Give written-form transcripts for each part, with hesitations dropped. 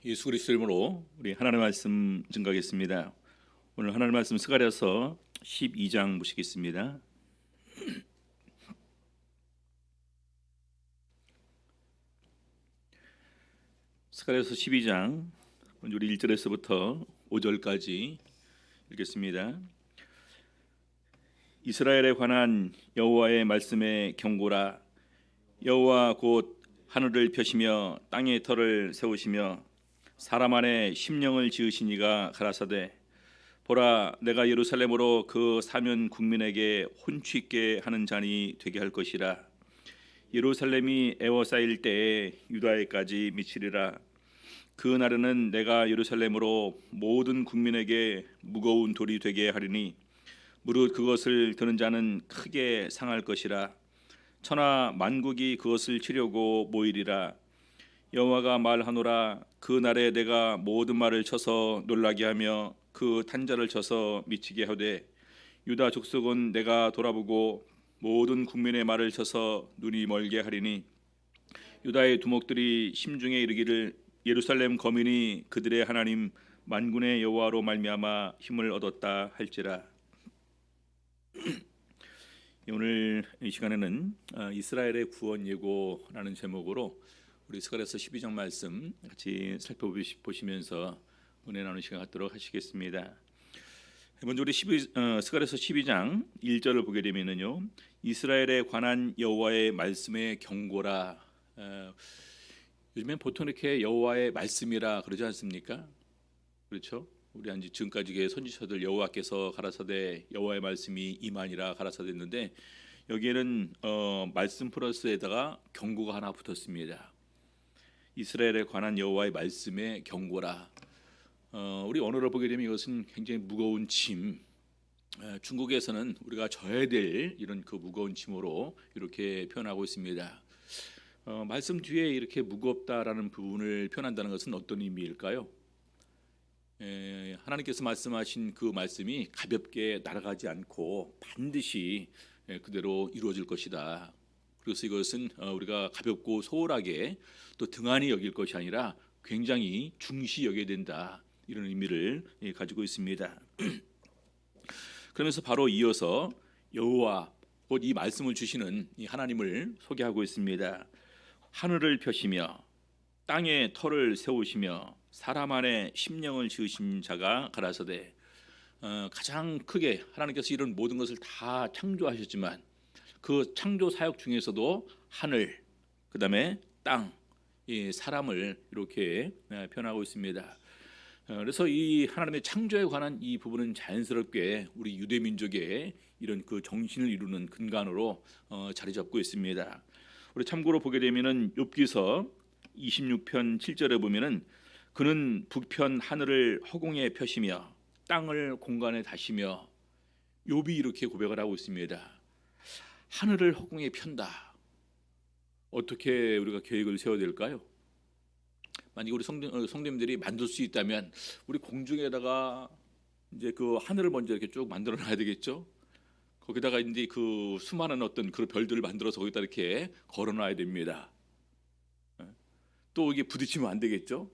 예수 그리스도 이름으로 우리 하나님의 말씀 증거하겠습니다. 오늘 하나님의 말씀 스가랴서 12장 보시겠습니다. 스가랴서 12장 우리 1절에서부터 5절까지 읽겠습니다. 이스라엘에 관한 여호와의 말씀의 경고라. 여호와 곧 하늘을 펴시며 땅의 터를 세우시며 사람 안에 심령을 지으시니가 가라사대 보라 내가 예루살렘으로 그 사면 국민에게 혼취있게 하는 잔이 되게 할 것이라. 예루살렘이 애워싸일 때에 유다에까지 미치리라. 그 날에는 내가 예루살렘으로 모든 국민에게 무거운 돌이 되게 하리니 무릇 그것을 드는 자는 크게 상할 것이라. 천하 만국이 그것을 치려고 모이리라. 여호와가 말하노라. 그 날에 내가 모든 말을 쳐서 놀라게 하며 그 탄자를 쳐서 미치게 하되 유다 족속은 내가 돌아보고 모든 국민의 말을 쳐서 눈이 멀게 하리니 유다의 두목들이 심중에 이르기를 예루살렘 거민이 그들의 하나님 만군의 여호와로 말미암아 힘을 얻었다 할지라. 오늘 이 시간에는 이스라엘의 구원 예고라는 제목으로 우리 스가랴서 12장 말씀 같이 살펴보시면서 은혜 나누는 시간 갖도록 하시겠습니다. 먼저 우리 스가랴서 12장 1절을 보게 되면은요, 이스라엘에 관한 여호와의 말씀의 경고라. 요즘엔 보통 이렇게 여호와의 말씀이라 그러지 않습니까? 그렇죠? 우리 지금까지 선지서들 여호와께서 가라사대 여호와의 말씀이 이만이라 가라사대 했는데 여기에는 말씀 플러스에다가 경고가 하나 붙었습니다. 이스라엘에 관한 여호와의 말씀의 경고라. 우리 언어를 보게 되면 이것은 굉장히 무거운 짐. 중국에서는 우리가 져야 될 이런 그 무거운 짐으로 이렇게 표현하고 있습니다. 말씀 뒤에 이렇게 무겁다라는 부분을 표현한다는 것은 어떤 의미일까요? 하나님께서 말씀하신 그 말씀이 가볍게 날아가지 않고 반드시 그대로 이루어질 것이다. 그래서 이것은 우리가 가볍고 소홀하게 또 등한히 여길 것이 아니라 굉장히 중시 여겨야 된다, 이런 의미를 가지고 있습니다. 그러면서 바로 이어서 여호와 곧 이 말씀을 주시는 이 하나님을 소개하고 있습니다. 하늘을 펴시며 땅에 터를 세우시며 사람 안에 심령을 지으신 자가 가라사대. 가장 크게 하나님께서 이런 모든 것을 다 창조하셨지만 그 창조 사역 중에서도 하늘, 그 다음에 땅, 이 사람을 이렇게 표현하고 있습니다. 그래서 이 하나님의 창조에 관한 이 부분은 자연스럽게 우리 유대 민족의 이런 그 정신을 이루는 근간으로 자리 잡고 있습니다. 우리 참고로 보게 되면은 욥기서 26편 7절에 보면은 그는 북편 하늘을 허공에 펴시며 땅을 공간에 다시며, 욥이 이렇게 고백을 하고 있습니다. 하늘을 허공에 편다. 어떻게 우리가 계획을 세워야 될까요? 만약 우리 성도님들이 만들 수 있다면 우리 공중에다가 이제 그 하늘을 먼저 이렇게 쭉 만들어 놔야 되겠죠. 거기다가 이제 그 수많은 어떤 그 별들을 만들어서 거기다 이렇게 걸어 놔야 됩니다. 또 이게 부딪히면 안 되겠죠.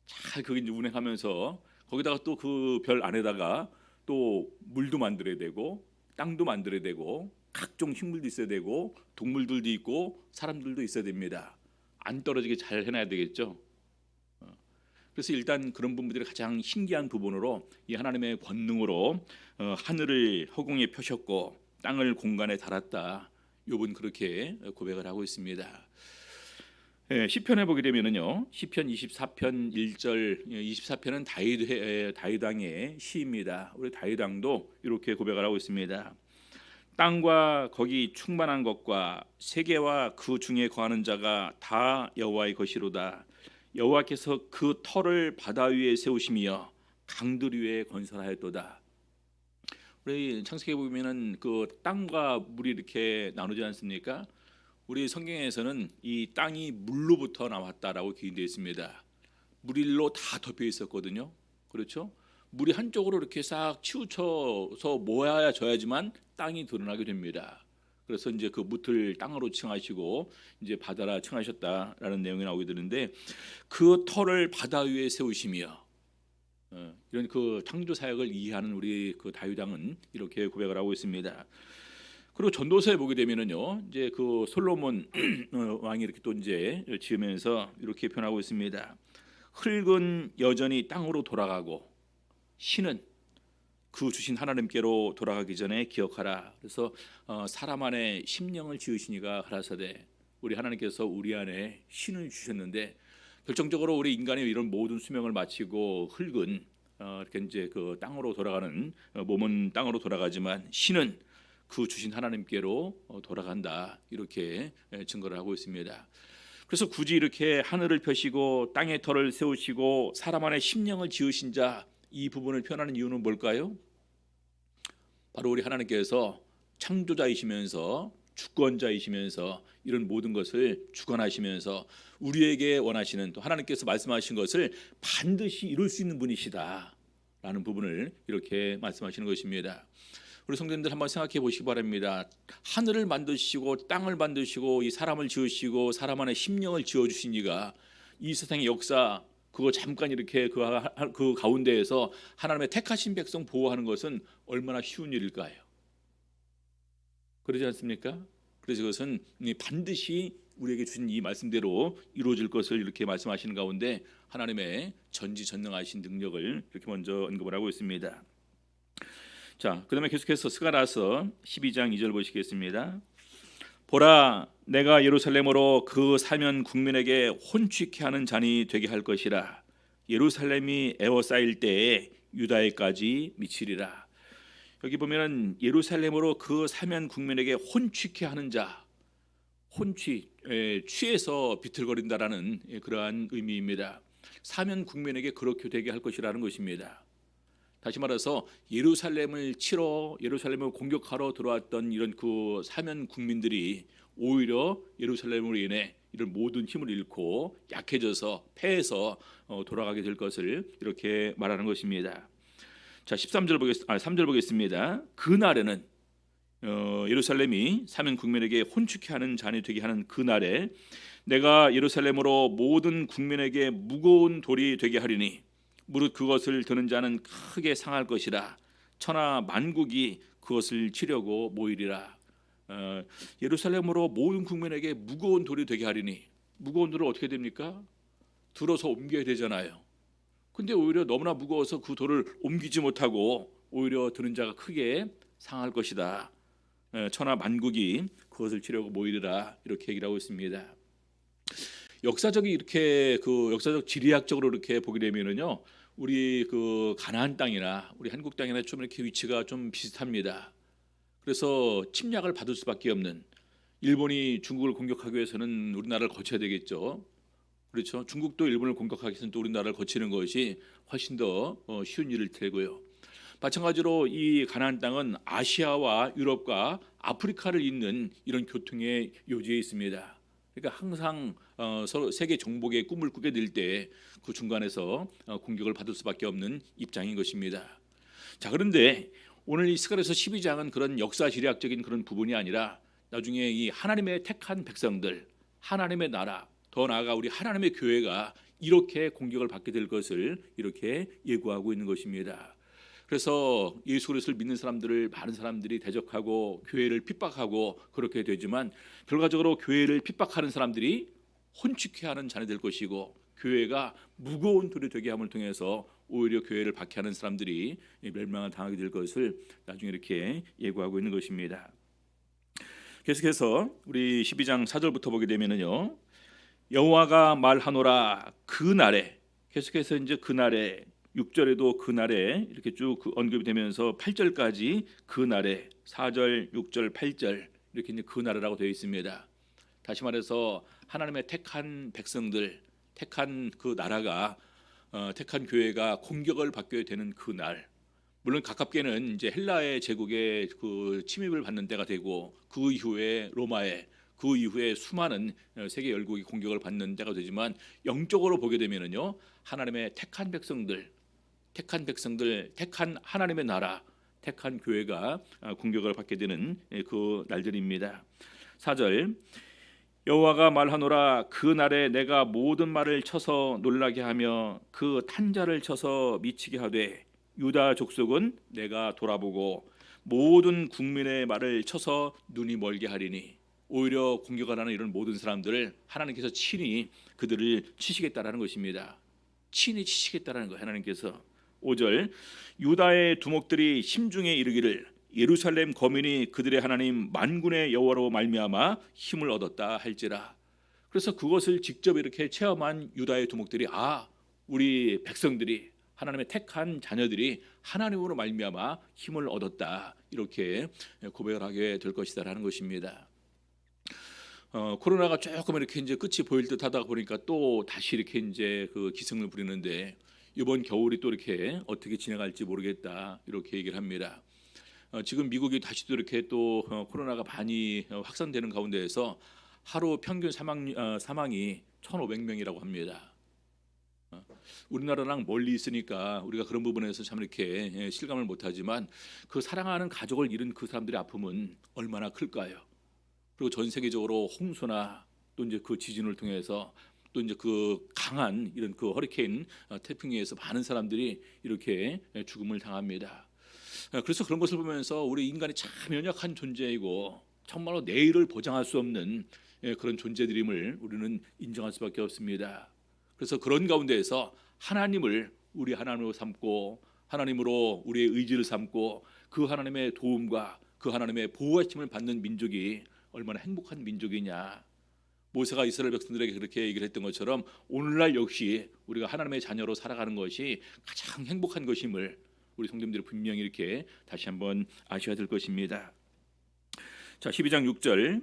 잘 그게 이제 운행하면서 거기다가 또 그 별 안에다가 또 물도 만들어야 되고 땅도 만들어야 되고 각종 식물도 있어야 되고 동물들도 있고 사람들도 있어야 됩니다. 안 떨어지게 잘 해놔야 되겠죠. 그래서 일단 그런 부분들이 가장 신기한 부분으로 이 하나님의 권능으로 하늘을 허공에 펴셨고 땅을 공간에 달았다. 욥은 그렇게 고백을 하고 있습니다. 시편에 보게 되면은요, 시편 24편 1절, 24편은 다윗 왕의 시입니다. 우리 다윗 왕도 이렇게 고백을 하고 있습니다. 땅과 거기 충만한 것과 세계와 그 중에 거하는 자가 다 여호와의 것이로다. 여호와께서 그 터를 바다 위에 세우시며 강들 위에 건설하였도다. 우리 창세기에 보면은 그 땅과 물이 이렇게 나누지 않습니까? 우리 성경에서는 이 땅이 물로부터 나왔다라고 기인되어 있습니다. 물일로 다 덮여 있었거든요. 그렇죠? 물이 한쪽으로 이렇게 싹 치우쳐서 모아져야지만 땅이 드러나게 됩니다. 그래서 이제 그 뭇을 땅으로 칭하시고 이제 바다라 칭하셨다라는 내용이 나오게 되는데, 그 터를 바다 위에 세우시며, 이런 그 창조 사역을 이해하는 우리 그 다윗 왕은 이렇게 고백을 하고 있습니다. 그리고 전도서에 보게 되면은요, 이제 그 솔로몬 왕이 이렇게 또 이제 지으면서 이렇게 표현하고 있습니다. 흙은 여전히 땅으로 돌아가고 신은 그 주신 하나님께로 돌아가기 전에 기억하라. 그래서 사람 안에 심령을 지으시니가 가라사대, 우리 하나님께서 우리 안에 신을 주셨는데, 결정적으로 우리 인간의 이런 모든 수명을 마치고 흙은 이렇게 이제 그 땅으로 돌아가는, 몸은 땅으로 돌아가지만 신은 그 주신 하나님께로 돌아간다, 이렇게 증거를 하고 있습니다. 그래서 굳이 이렇게 하늘을 펴시고 땅의 터를 세우시고 사람 안에 심령을 지으신 자, 이 부분을 표현하는 이유는 뭘까요? 바로 우리 하나님께서 창조자이시면서 주권자이시면서 이런 모든 것을 주관하시면서 우리에게 원하시는, 또 하나님께서 말씀하신 것을 반드시 이룰 수 있는 분이시다라는 부분을 이렇게 말씀하시는 것입니다. 우리 성도님들 한번 생각해 보시기 바랍니다. 하늘을 만드시고 땅을 만드시고 이 사람을 지으시고 사람 안에 심령을 지어주신 이가 이 세상의 역사, 그거 잠깐 이렇게 그 가운데에서 하나님의 택하신 백성 보호하는 것은 얼마나 쉬운 일일까요? 그러지 않습니까? 그래서 그것은 반드시 우리에게 주신 이 말씀대로 이루어질 것을 이렇게 말씀하시는 가운데 하나님의 전지전능하신 능력을 이렇게 먼저 언급을 하고 있습니다. 자, 그다음에 계속해서 스가랴서 12장 2절 보시겠습니다. 보라, 내가 예루살렘으로 그 사면 국민에게 혼취케 하는 잔이 되게 할 것이라. 예루살렘이 에워싸일 때에 유다에까지 미치리라. 여기 보면은 예루살렘으로 그 사면 국민에게 혼취케 하는 자, 취해서 비틀거린다라는 그러한 의미입니다. 사면 국민에게 그렇게 되게 할 것이라는 것입니다. 다시 말해서 예루살렘을 치러, 예루살렘을 공격하러 들어왔던 이런 그 사면 국민들이 오히려 예루살렘으로 인해 이런 모든 힘을 잃고 약해져서 패해서 돌아가게 될 것을 이렇게 말하는 것입니다. 자, 3절 보겠습니다. 그날에는 예루살렘이 사면 국민에게 혼축케 하는 잔이 되게 하는 그날에 내가 예루살렘으로 모든 국민에게 무거운 돌이 되게 하리니 무릇 그것을 드는 자는 크게 상할 것이라. 천하 만국이 그것을 치려고 모이리라. 예루살렘으로 모든 국민에게 무거운 돌이 되게 하리니, 무거운 돌을 어떻게 됩니까? 들어서 옮겨야 되잖아요. 근데 오히려 너무나 무거워서 그 돌을 옮기지 못하고 오히려 드는 자가 크게 상할 것이다. 천하 만국이 그것을 치려고 모이리라, 이렇게 얘기를 하고 있습니다. 역사적이 이렇게 그 역사적 지리학적으로 이렇게 보게 되면은요, 우리 그 가나안 땅이나 우리 한국 땅이나 좀 이렇게 위치가 좀 비슷합니다. 그래서 침략을 받을 수밖에 없는, 일본이 중국을 공격하기 위해서는 우리나라를 거쳐야 되겠죠. 그렇죠. 중국도 일본을 공격하기 위해서는 또 우리나라를 거치는 것이 훨씬 더 쉬운 일일 테고요. 마찬가지로 이 가나안 땅은 아시아와 유럽과 아프리카를 잇는 이런 교통의 요지에 있습니다. 그러니까 항상 서로 세계 정복의 꿈을 꾸게 될 때 그 중간에서 공격을 받을 수밖에 없는 입장인 것입니다. 자, 그런데 오늘 이 스가랴서 12장은 그런 역사 지리학적인 그런 부분이 아니라 나중에 이 하나님의 택한 백성들, 하나님의 나라, 더 나아가 우리 하나님의 교회가 이렇게 공격을 받게 될 것을 이렇게 예고하고 있는 것입니다. 그래서 예수 그리스도를 믿는 사람들을 많은 사람들이 대적하고 교회를 핍박하고 그렇게 되지만, 결과적으로 교회를 핍박하는 사람들이 혼축케 하는 잔이 될 것이고, 교회가 무거운 돌이 되게 함을 통해서 오히려 교회를 박해하는 사람들이 멸망을 당하게 될 것을 나중에 이렇게 예고하고 있는 것입니다. 계속해서 우리 12장 4절부터 보게 되면은요, 여호와가 말하노라 그날에, 계속해서 이제 그날에, 6절에도 그날에 이렇게 쭉 언급이 되면서 8절까지 그날에, 4절, 6절, 8절 이렇게 이제 그날이라고 되어 있습니다. 다시 말해서 하나님의 택한 백성들, 택한 그 나라가, 택한 교회가 공격을 받게 되는 그날, 물론 가깝게는 이제 헬라의 제국의 그 침입을 받는 때가 되고, 그 이후에 로마의, 그 이후에 수많은 세계 열국이 공격을 받는 때가 되지만, 영적으로 보게 되면은요, 하나님의 택한 백성들, 택한 하나님의 나라, 택한 교회가 공격을 받게 되는 그 날들입니다. 4절 여호와가 말하노라 그 날에 내가 모든 말을 쳐서 놀라게 하며 그 탄자를 쳐서 미치게 하되 유다 족속은 내가 돌아보고 모든 국민의 말을 쳐서 눈이 멀게 하리니 오히려 공격을 하는 이런 모든 사람들을 하나님께서 친히 그들을 치시겠다라는 것입니다. 친히 치시겠다라는 거예요. 하나님께서 5절 유다의 두목들이 심중에 이르기를 예루살렘 거민이 그들의 하나님 만군의 여호와로 말미암아 힘을 얻었다 할지라. 그래서 그것을 직접 이렇게 체험한 유다의 두목들이 우리 백성들이 하나님의 택한 자녀들이 하나님으로 말미암아 힘을 얻었다 이렇게 고백을 하게 될 것이다라는 것입니다. 코로나가 조금 이렇게 이제 끝이 보일 듯하다 보니까 또 다시 이렇게 이제 그 기승을 부리는데 이번 겨울이 또 이렇게 어떻게 지나갈지 모르겠다 이렇게 얘기를 합니다. 지금 미국이 다시 또 이렇게 또 코로나가 많이 확산되는 가운데에서 하루 평균 사망이 1,500명이라고 합니다. 우리나라랑 멀리 있으니까 우리가 그런 부분에서 참 이렇게 실감을 못하지만 그 사랑하는 가족을 잃은 그 사람들의 아픔은 얼마나 클까요? 그리고 전 세계적으로 홍수나 또 이제 그 지진을 통해서 또 이제 그 강한 이런 그 허리케인 태풍에 의해서 많은 사람들이 이렇게 죽음을 당합니다. 그래서 그런 것을 보면서 우리 인간이 참 연약한 존재이고 정말로 내일을 보장할 수 없는 그런 존재들임을 우리는 인정할 수밖에 없습니다. 그래서 그런 가운데에서 하나님을 우리 하나님으로 삼고 하나님으로 우리의 의지를 삼고 그 하나님의 도움과 그 하나님의 보호하심을 받는 민족이 얼마나 행복한 민족이냐. 모세가 이스라엘 백성들에게 그렇게 얘기를 했던 것처럼 오늘날 역시 우리가 하나님의 자녀로 살아가는 것이 가장 행복한 것임을 우리 성도님들이 분명히 이렇게 다시 한번 아셔야 될 것입니다. 자, 12장 6절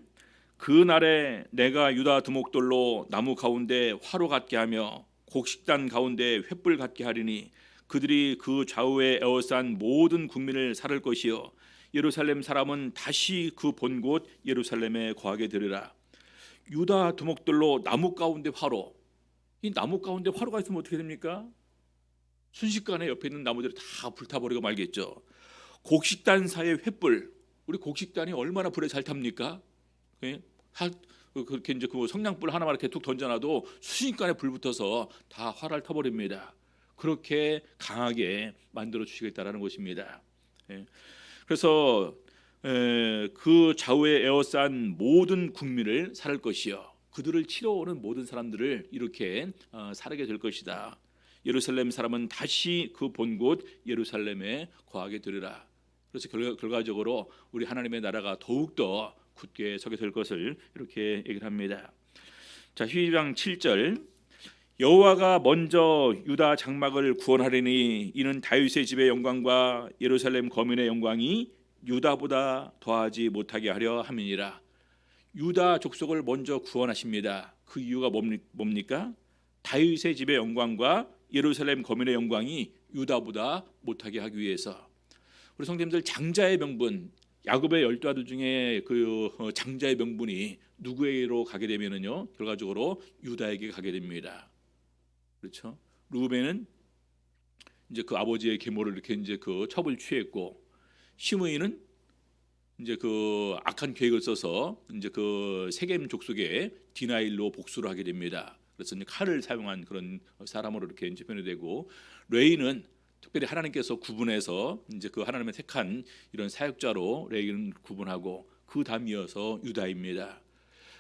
그 날에 내가 유다 두목들로 나무 가운데 화로 같게 하며 곡식단 가운데 횃불 같게 하리니 그들이 그 좌우에 에워싼 모든 국민을 살을 것이요 예루살렘 사람은 다시 그 본 곳 예루살렘에 거하게 되리라. 유다 두목들로 나무 가운데 화로. 이 나무 가운데 화로가 있으면 어떻게 됩니까? 순식간에 옆에 있는 나무들이 다 불타버리고 말겠죠. 곡식단 사이에 횃불. 우리 곡식단이 얼마나 불에 잘 탑니까? 그렇게 이제 그 성냥불 하나만 이렇게 툭 던져놔도 순식간에 불 붙어서 다 화를 타버립니다. 그렇게 강하게 만들어 주시겠다라는 것입니다. 그래서 그 좌우에 에워싼 모든 국민을 살을 것이요 그들을 치러 오는 모든 사람들을 이렇게 살게 될 것이다. 예루살렘 사람은 다시 그 본 곳 예루살렘에 거하게 되리라. 그래서 결과적으로 우리 하나님의 나라가 더욱더 굳게 서게 될 것을 이렇게 얘기를 합니다. 자, 12장 7절 여호와가 먼저 유다 장막을 구원하리니 이는 다윗의 집의 영광과 예루살렘 거민의 영광이 유다보다 더하지 못하게 하려 함이니라. 유다 족속을 먼저 구원하십니다. 그 이유가 뭡니까? 다윗의 집의 영광과 예루살렘 거민의 영광이 유다보다 못하게 하기 위해서. 우리 성도님들 장자의 명분 야곱의 12아들 중에 그 장자의 명분이 누구에게로 가게 되면은요 결과적으로 유다에게 가게 됩니다. 그렇죠? 루벤은 이제 그 아버지의 계모를 이렇게 이제 그 첩을 취했고 시므이는 이제 그 악한 계획을 써서 이제 그 세겜 족속의 디나일로 복수를 하게 됩니다. 그래서 이제 칼을 사용한 그런 사람으로 이렇게 이제 변해되고 레이는 특별히 하나님께서 구분해서 이제 그 하나님의 택한 이런 사역자로 레이는 구분하고 그 다음 이어서 유다입니다.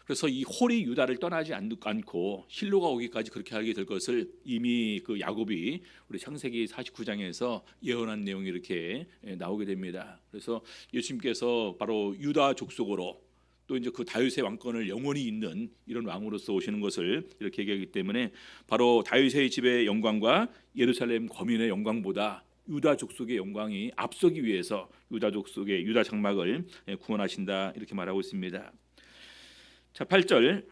그래서 이 홀이 유다를 떠나지 않고 실로가 오기까지 그렇게 하게 될 것을 이미 그 야곱이 우리 창세기 49장에서 예언한 내용이 이렇게 나오게 됩니다. 그래서 예수님께서 바로 유다 족속으로 또 이제 그 다윗의 왕권을 영원히 잇는 이런 왕으로서 오시는 것을 이렇게 얘기하기 때문에 바로 다윗의 집의 영광과 예루살렘 거민의 영광보다 유다 족속의 영광이 앞서기 위해서 유다 족속의 유다 장막을 구원하신다 이렇게 말하고 있습니다. 자, 8절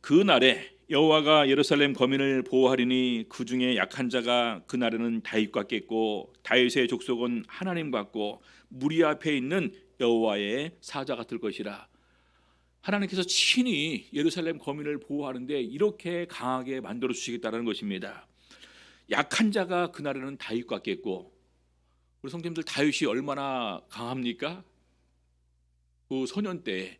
그 날에 여호와가 예루살렘 거민을 보호하리니 그 중에 약한 자가 그 날에는 다윗 같겠고 다윗의 족속은 하나님 같고 무리 앞에 있는 여호와의 사자 같을 것이라. 하나님께서 친히 예루살렘 거민을 보호하는데 이렇게 강하게 만들어 주시겠다는 것입니다. 약한 자가 그날에는 다윗 같겠고 우리 성도님들 다윗이 얼마나 강합니까? 그 소년 때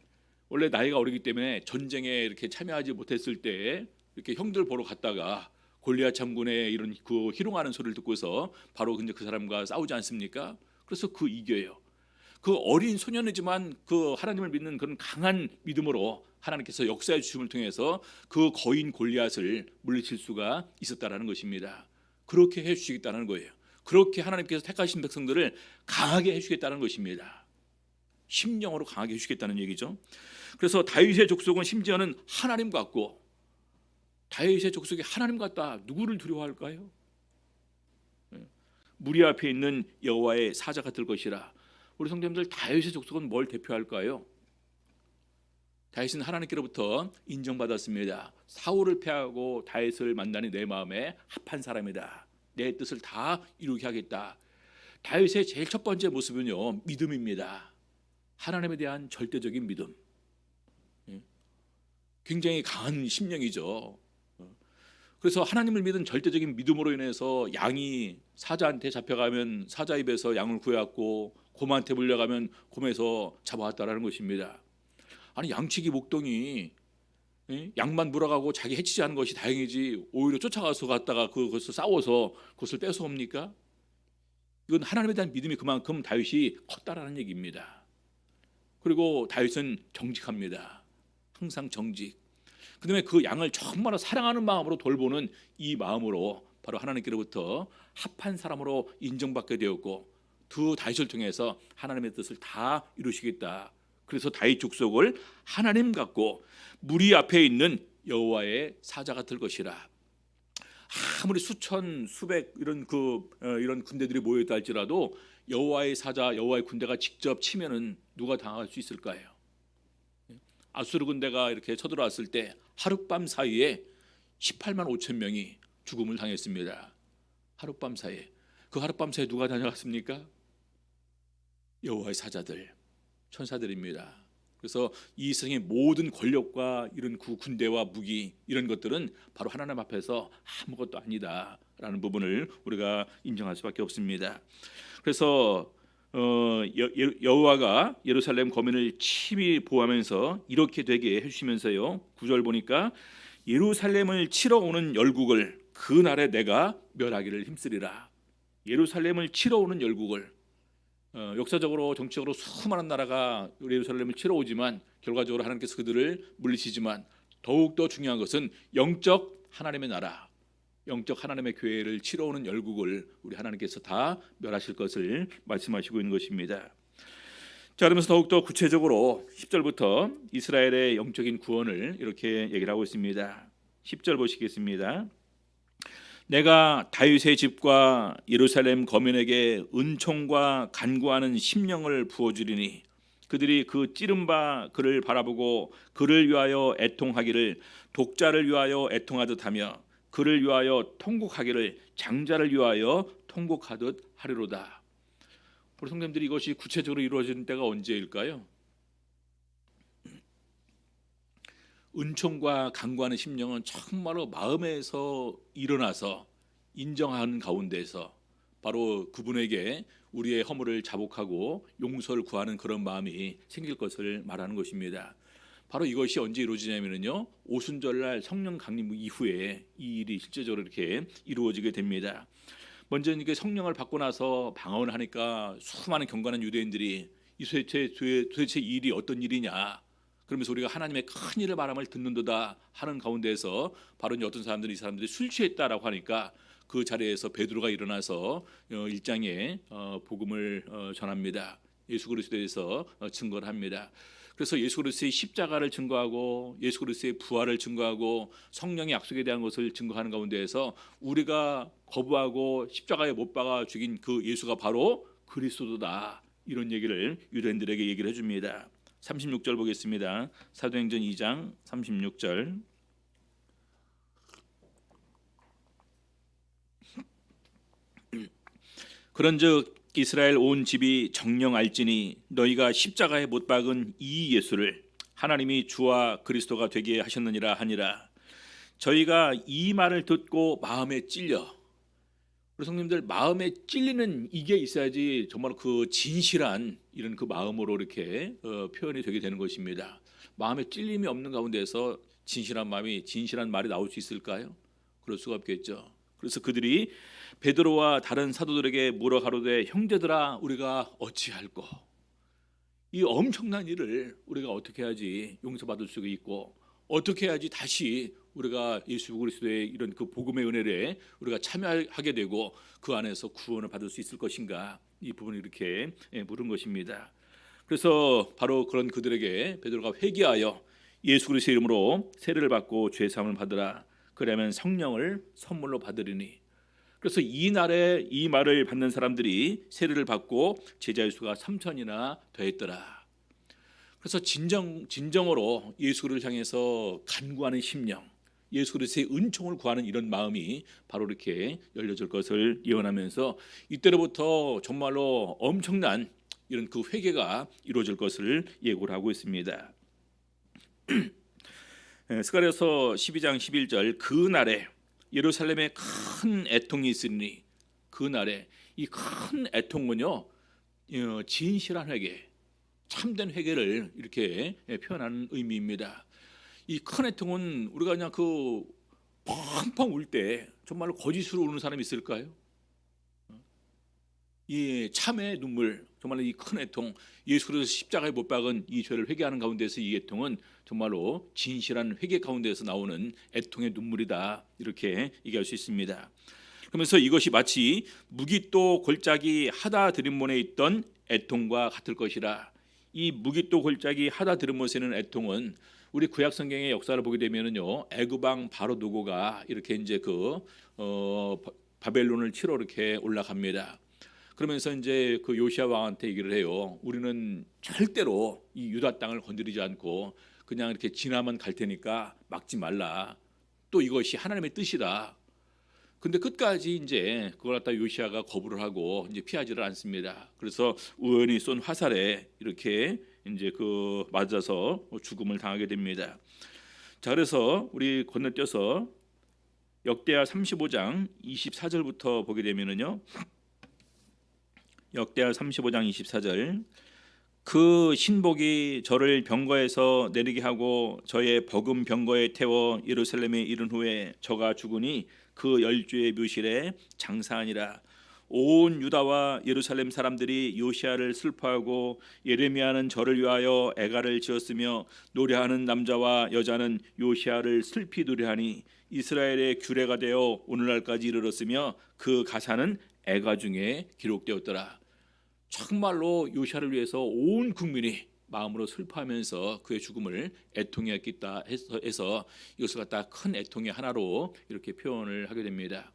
원래 나이가 어리기 때문에 전쟁에 이렇게 참여하지 못했을 때 이렇게 형들 보러 갔다가 골리앗 장군의 이런 그 희롱하는 소리를 듣고서 바로 그 사람과 싸우지 않습니까? 그래서 그 이겨요. 그 어린 소년이지만 그 하나님을 믿는 그런 강한 믿음으로 하나님께서 역사의 주심을 통해서 그 거인 골리앗을 물리칠 수가 있었다라는 것입니다. 그렇게 해주시겠다는 거예요. 그렇게 하나님께서 택하신 백성들을 강하게 해주시겠다는 것입니다. 심령으로 강하게 해주시겠다는 얘기죠. 그래서 다윗의 족속은 심지어는 하나님 같고, 다윗의 족속이 하나님 같다. 누구를 두려워할까요? 무리 앞에 있는 여호와의 사자 같을 것이라. 우리 성도님들, 다윗의 족속은 뭘 대표할까요? 다윗은 하나님께로부터 인정받았습니다. 사울을 패하고 다윗을 만나니 내 마음에 합한 사람이다. 내 뜻을 다 이루게 하겠다. 다윗의 제일 첫 번째 모습은요, 믿음입니다. 하나님에 대한 절대적인 믿음. 굉장히 강한 심령이죠. 그래서 하나님을 믿은 절대적인 믿음으로 인해서 양이 사자한테 잡혀가면 사자 입에서 양을 구해왔고, 곰한테 물려가면 곰에서 잡아왔다라는 것입니다. 아니, 양치기 목동이 양만 물어가고 자기 해치지 않은 것이 다행이지 오히려 쫓아가서 갔다가 그것을 싸워서 그것을 뺏어옵니까? 이건 하나님에 대한 믿음이 그만큼 다윗이 컸다라는 얘기입니다. 그리고 다윗은 정직합니다. 항상 정직. 그다음에 그 양을 정말로 사랑하는 마음으로 돌보는 이 마음으로 바로 하나님께로부터 합한 사람으로 인정받게 되었고, 그 다윗을 통해서 하나님의 뜻을 다 이루시겠다. 그래서 다윗 족속을 하나님 같고 무리 앞에 있는 여호와의 사자 같을 것이라. 아무리 수천 수백 이런 군대들이 모여있다 할지라도 여호와의 사자, 여호와의 군대가 직접 치면은 누가 당할 수 있을까요? 아수르 군대가 이렇게 쳐들어왔을 때 하룻밤 사이에 18만 5천 명이 죽음을 당했습니다. 하룻밤 사이에. 그 하룻밤 사이에 누가 다녀갔습니까? 여호와의 사자들, 천사들입니다. 그래서 이 세상의 모든 권력과 이런 군대와 무기, 이런 것들은 바로 하나님 앞에서 아무것도 아니다라는 부분을 우리가 인정할 수밖에 없습니다. 그래서 여호와가 예루살렘 거민을 친히 보호하면서 이렇게 되게 해주시면서요, 9절 보니까 예루살렘을 치러 오는 열국을 그날에 내가 멸하기를 힘쓰리라. 예루살렘을 치러 오는 열국을, 역사적으로 정치적으로 수많은 나라가 예루살렘을 치러 오지만 결과적으로 하나님께서 그들을 물리치지만, 더욱더 중요한 것은 영적 하나님의 나라, 영적 하나님의 교회를 치러 오는 열국을 우리 하나님께서 다 멸하실 것을 말씀하시고 있는 것입니다. 자, 그러면서 더욱더 구체적으로 10절부터 이스라엘의 영적인 구원을 이렇게 얘기를 하고 있습니다. 10절 보시겠습니다. 내가 다윗의 집과 예루살렘 거민에게 은총과 간구하는 심령을 부어주리니 그들이 그 찌른 바 그를 바라보고 그를 위하여 애통하기를 독자를 위하여 애통하듯 하며 그를 위하여 통곡하기를 장자를 위하여 통곡하듯 하리로다. 우리 성도님들이 이것이 구체적으로 이루어지는 때가 언제일까요? 은총과 간구하는 심령은 정말로 마음에서 일어나서 인정하는 가운데서 바로 그분에게 우리의 허물을 자복하고 용서를 구하는 그런 마음이 생길 것을 말하는 것입니다. 바로 이것이 언제 이루어지냐면요, 오순절날 성령 강림 이후에 이 일이 실제적으로 이렇게 이루어지게 됩니다. 먼저 이게 성령을 받고 나서 방언을 하니까 수많은 경건한 유대인들이 도대체 이 일이 어떤 일이냐, 그러면서 우리가 하나님의 큰 일을 말함을 듣는도다 하는 가운데서 바로 어떤 사람들이, 이 사람들이 술 취했다라고 하니까 그 자리에서 베드로가 일어나서 일장에 복음을 전합니다. 예수 그리스도에 대해서 증거를 합니다. 그래서 예수 그리스도의 십자가를 증거하고 예수 그리스도의 부활을 증거하고 성령의 약속에 대한 것을 증거하는 가운데에서 우리가 거부하고 십자가에 못 박아 죽인 그 예수가 바로 그리스도다, 이런 얘기를 유대인들에게 얘기를 해줍니다. 36절 보겠습니다. 사도행전 2장 36절. 그런즉 이스라엘 온 집이 정령 알지니 너희가 십자가에 못 박은 이 예수를 하나님이 주와 그리스도가 되게 하셨느니라 하니라. 저희가 이 말을 듣고 마음에 찔려 우리 성님들 마음에 찔리는 이게 있어야지 정말 그 진실한 이런 그 마음으로 이렇게 표현이 되게 되는 것입니다. 마음에 찔림이 없는 가운데서 진실한 마음이 진실한 말이 나올 수 있을까요? 그럴 수가 없겠죠. 그래서 그들이 베드로와 다른 사도들에게 물어 가로되 형제들아 우리가 어찌할꼬? 이 엄청난 일을 우리가 어떻게 해야지 용서받을 수 있고 어떻게 해야지 다시 우리가 예수 그리스도의 이런 그 복음의 은혜에 우리가 참여하게 되고 그 안에서 구원을 받을 수 있을 것인가, 이 부분을 이렇게 물은 것입니다. 그래서 바로 그런 그들에게 베드로가 회개하여 예수 그리스도의 이름으로 세례를 받고 죄 사함을 받으라. 그러면 성령을 선물로 받으리니. 그래서 이날에 이 말을 받는 사람들이 세례를 받고 제자의 수가 3,000이나 되었더라. 그래서 진정으로 예수를 향해서 간구하는 심령, 예수 그리스도의 은총을 구하는 이런 마음이 바로 이렇게 열려질 것을 예언하면서 이때로부터 정말로 엄청난 이런 그 회개가 이루어질 것을 예고를 하고 있습니다. 스가랴서 12장 11절 그날에 예루살렘에 큰 애통이 있으니, 그날에 이 큰 애통은요 진실한 회개, 참된 회개를 이렇게 표현하는 의미입니다. 이 큰 애통은 우리가 그냥 그 펑펑 울 때 정말로 거짓으로 우는 사람이 있을까요? 이 참의 눈물, 정말로 이 큰 애통, 예수 그리스도 십자가에 못 박은 이 죄를 회개하는 가운데서 이 애통은 정말로 진실한 회개 가운데서 나오는 애통의 눈물이다, 이렇게 얘기할 수 있습니다. 그러면서 이것이 마치 무깃도 골짜기 하다 드림몬에 있던 애통과 같을 것이라. 이 무깃도 골짜기 하다 드림몬에는 애통은 우리 구약 성경의 역사를 보게 되면은요 애굽 왕 바로 누고가 이렇게 이제 바벨론을 치러 이렇게 올라갑니다. 그러면서 이제 그 요시아 왕한테 얘기를 해요. 우리는 절대로 이 유다 땅을 건드리지 않고 그냥 이렇게 지나만 갈 테니까 막지 말라. 또 이것이 하나님의 뜻이다. 근데 끝까지 이제 그걸 갖다 요시아가 거부를 하고 이제 피하지를 않습니다. 그래서 우연히 쏜 화살에 이렇게 이제 맞아서 죽음을 당하게 됩니다. 자, 그래서 우리 건너뛰어서 역대하 35장 24절부터 보게 되면은요. 역대하 35장 24절 그 신복이 저를 병거에서 내리게 하고 저의 버금 병거에 태워 예루살렘에 이른 후에 저가 죽으니 그 열주의 묘실에 장사하니라. 온 유다와 예루살렘 사람들이 요시아를 슬퍼하고 예레미야는 저를 위하여 애가를 지었으며 노래하는 남자와 여자는 요시아를 슬피 노래하니 이스라엘의 규례가 되어 오늘날까지 이르렀으며 그 가사는 애가 중에 기록되었더라. 정말로 요시아를 위해서 온 국민이 마음으로 슬퍼하면서 그의 죽음을 애통했겠다 해서 이것을 갖다 큰 애통의 하나로 이렇게 표현을 하게 됩니다.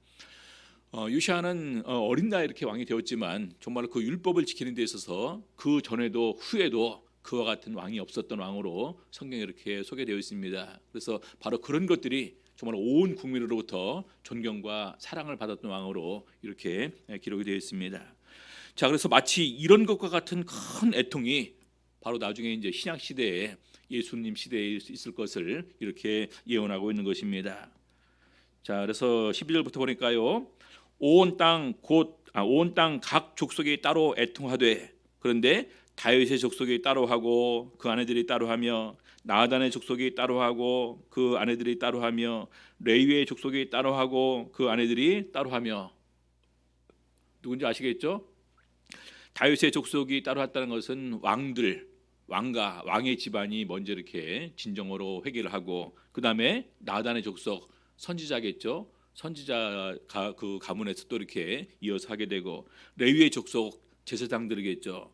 요시아는 어린 나이에 이렇게 왕이 되었지만 정말 그 율법을 지키는 데 있어서 그 전에도 후에도 그와 같은 왕이 없었던 왕으로 성경에 이렇게 소개되어 있습니다. 그래서 바로 그런 것들이 정말 온 국민으로부터 존경과 사랑을 받았던 왕으로 이렇게 기록이 되어 있습니다. 자, 그래서 마치 이런 것과 같은 큰 애통이 바로 나중에 이제 신약 시대에 예수님 시대에 있을 것을 이렇게 예언하고 있는 것입니다. 자, 그래서 12절부터 보니까요. 온 땅 각 족속이 따로 애통하되 그런데 다윗의 족속이 따로 하고 그 아내들이 따로 하며 나단의 족속이 따로 하고 그 아내들이 따로 하며 레위의 족속이 따로 하고 그 아내들이 따로 하며. 누군지 아시겠죠? 다윗의 족속이 따로 했다는 것은 왕의 집안이 먼저 이렇게 진정으로 회개를 하고 그 다음에 나단의 족속, 선지자겠죠. 선지자가 그 가문에서 또 이렇게 이어서 하게 되고 레위의 족속 제사장들이겠죠.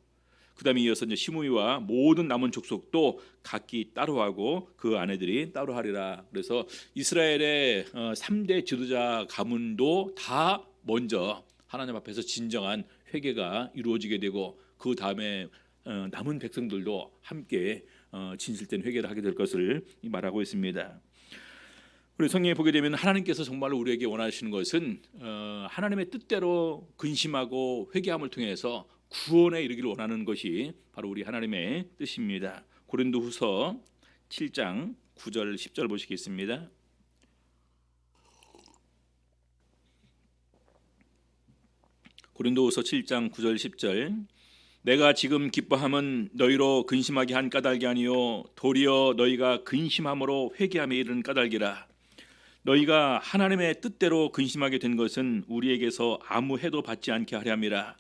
그 다음에 이어서 이제 시므이와 모든 남은 족속도 각기 따로 하고 그 아내들이 따로 하리라. 그래서 이스라엘의 3대 지도자 가문도 다 먼저 하나님 앞에서 진정한 회개가 이루어지게 되고 그 다음에 남은 백성들도 함께 진실된 회개를 하게 될 것을 말하고 있습니다. 우리 성경에 보게 되면 하나님께서 정말로 우리에게 원하시는 것은 하나님의 뜻대로 근심하고 회개함을 통해서 구원에 이르기를 원하는 것이 바로 우리 하나님의 뜻입니다. 고린도후서 7장 9절 10절 보시겠습니다. 고린도후서 7장 9절 10절 내가 지금 기뻐함은 너희로 근심하게 한 까닭이 아니요 도리어 너희가 근심함으로 회개함에 이르는 까닭이라. 너희가 하나님의 뜻대로 근심하게 된 것은 우리에게서 아무 해도 받지 않게 하려 함이라.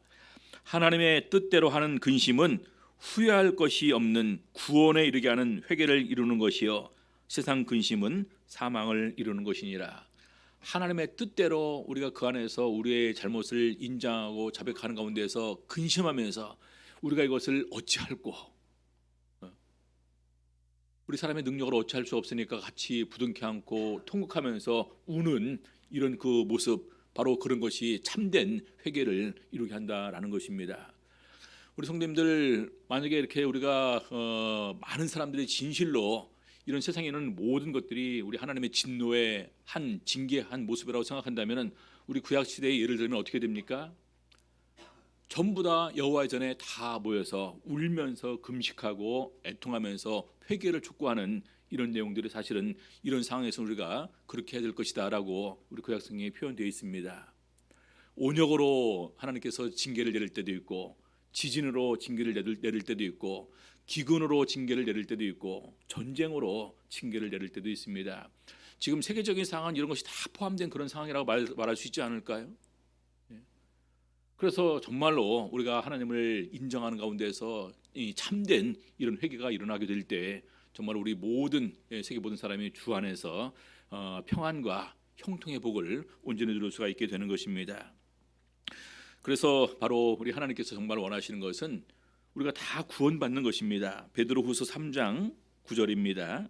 하나님의 뜻대로 하는 근심은 후회할 것이 없는 구원에 이르게 하는 회개를 이루는 것이요 세상 근심은 사망을 이루는 것이니라. 하나님의 뜻대로 우리가 그 안에서 우리의 잘못을 인정하고 자백하는 가운데서 근심하면서 우리가 이것을 어찌할꼬, 우리 사람의 능력을 어찌할 수 없으니까 같이 부둥켜 안고 통곡하면서 우는 이런 그 모습, 바로 그런 것이 참된 회개를 이루게 한다라는 것입니다. 우리 성도님들, 만약에 이렇게 우리가 많은 사람들이 진실로 이런 세상에 있는 모든 것들이 우리 하나님의 진노의 한 징계한 모습이라고 생각한다면 우리 구약 시대에 예를 들면 어떻게 됩니까? 전부 다 여호와의 전에 다 모여서 울면서 금식하고 애통하면서 회개를 촉구하는 이런 내용들이 사실은 이런 상황에서 우리가 그렇게 해야 될 것이다라고 우리 구약 성경에 표현되어 있습니다. 온역으로 하나님께서 징계를 내릴 때도 있고, 지진으로 징계를 내릴 때도 있고, 기근으로 징계를 내릴 때도 있고, 전쟁으로 징계를 내릴 때도 있습니다. 지금 세계적인 상황 이런 것이 다 포함된 그런 상황이라고 말할 수 있지 않을까요? 그래서 정말로 우리가 하나님을 인정하는 가운데서 이 참된 이런 회개가 일어나게 될 때 정말 우리 모든 세계 모든 사람이 주 안에서 평안과 형통의 복을 온전히 누릴 수가 있게 되는 것입니다. 그래서 바로 우리 하나님께서 정말 원하시는 것은 우리가 다 구원받는 것입니다. 베드로후서 3장 9절입니다.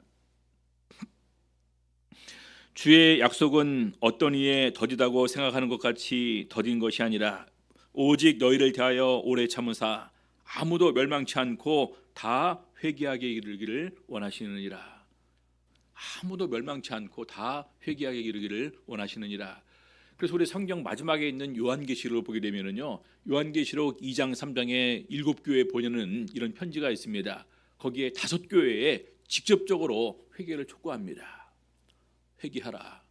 주의 약속은 어떤 이에 더디다고 생각하는 것 같이 더딘 것이 아니라 오직 너희를 대하여 오래 참으사 아무도 멸망치 않고 다 회개하게 이르기를 원하시느니라. 아무도 멸망치 않고 다 회개하게 이르기를 원하시느니라. 그래서 우리 성경 마지막에 있는 요한계시록을 보게 되면은요, 요한계시록 2장 3장에 7교회에 보내는 이런 편지가 있습니다. 거기에 5교회에 직접적으로 회개를 촉구합니다. 회개하라.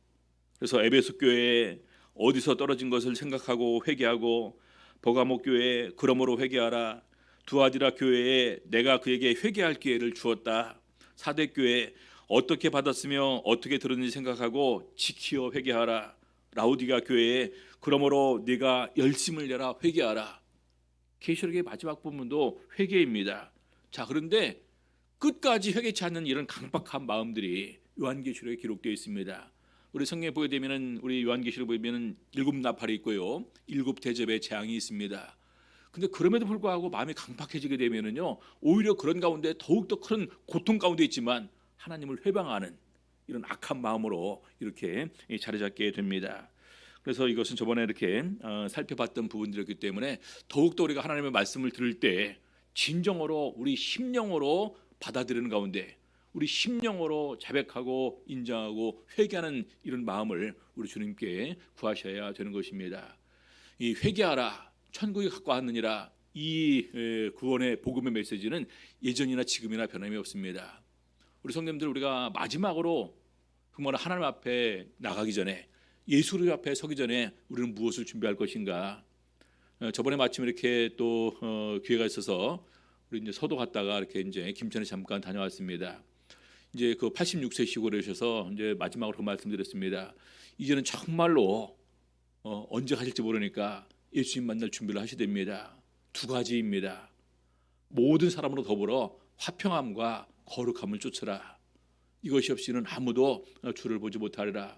그래서 에베소 교회에 어디서 떨어진 것을 생각하고 회개하고, 버가모 교회에 그러므로 회개하라. 두아디라 교회에 내가 그에게 회개할 기회를 주었다. 사대 교회에 어떻게 받았으며 어떻게 들었는지 생각하고 지키어 회개하라. 라우디가 교회에 그러므로 네가 열심을 내라 회개하라. 계시록의 마지막 부분도 회개입니다. 자, 그런데 끝까지 회개치 않는 이런 강박한 마음들이 요한계시록에 기록되어 있습니다. 우리 성경에 보게 되면은, 우리 요한계시록 보면은 7 나팔이 있고요, 7 대접의 재앙이 있습니다. 근데 그럼에도 불구하고 마음이 강박해지게 되면은요, 오히려 그런 가운데 더욱더 큰 고통 가운데 있지만 하나님을 회방하는 이런 악한 마음으로 이렇게 자리 잡게 됩니다. 그래서 이것은 저번에 이렇게 살펴봤던 부분들이기 때문에 더욱더 우리가 하나님의 말씀을 들을 때 진정으로 우리 심령으로 받아들이는 가운데, 우리 심령으로 자백하고 인정하고 회개하는 이런 마음을 우리 주님께 구하셔야 되는 것입니다. 이 회개하라, 천국이 갖고 왔느니라, 이 구원의 복음의 메시지는 예전이나 지금이나 변함이 없습니다. 우리 성도님들, 우리가 마지막으로 정말 하나님 앞에 나가기 전에, 예수 그리스도 앞에 서기 전에 우리는 무엇을 준비할 것인가? 저번에 마침 이렇게 또 기회가 있어서 우리 이제 서도 갔다가 이렇게 이제 김천에 잠깐 다녀왔습니다. 이제 그 86세시고 그러셔서 이제 마지막으로 그 말씀드렸습니다. 이제는 정말로 언제 가실지 모르니까 예수님 만날 준비를 하셔야 됩니다. 2가지입니다. 모든 사람으로 더불어 화평함과 거룩함을 쫓으라. 이것이 없이는 아무도 주를 보지 못하리라.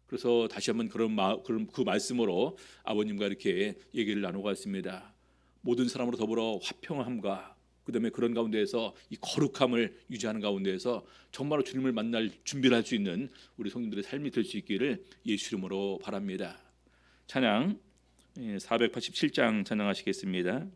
그래서 다시 한번 그런 그 말씀으로 아버님과 이렇게 얘기를 나누고 왔습니다. 모든 사람으로 더불어 화평함과 그다음에 그런 가운데에서 이 거룩함을 유지하는 가운데에서 정말로 주님을 만날 준비를 할 수 있는 우리 성도들의 삶이 될 수 있기를 예수 이름으로 바랍니다. 찬양 487장 찬양하시겠습니다.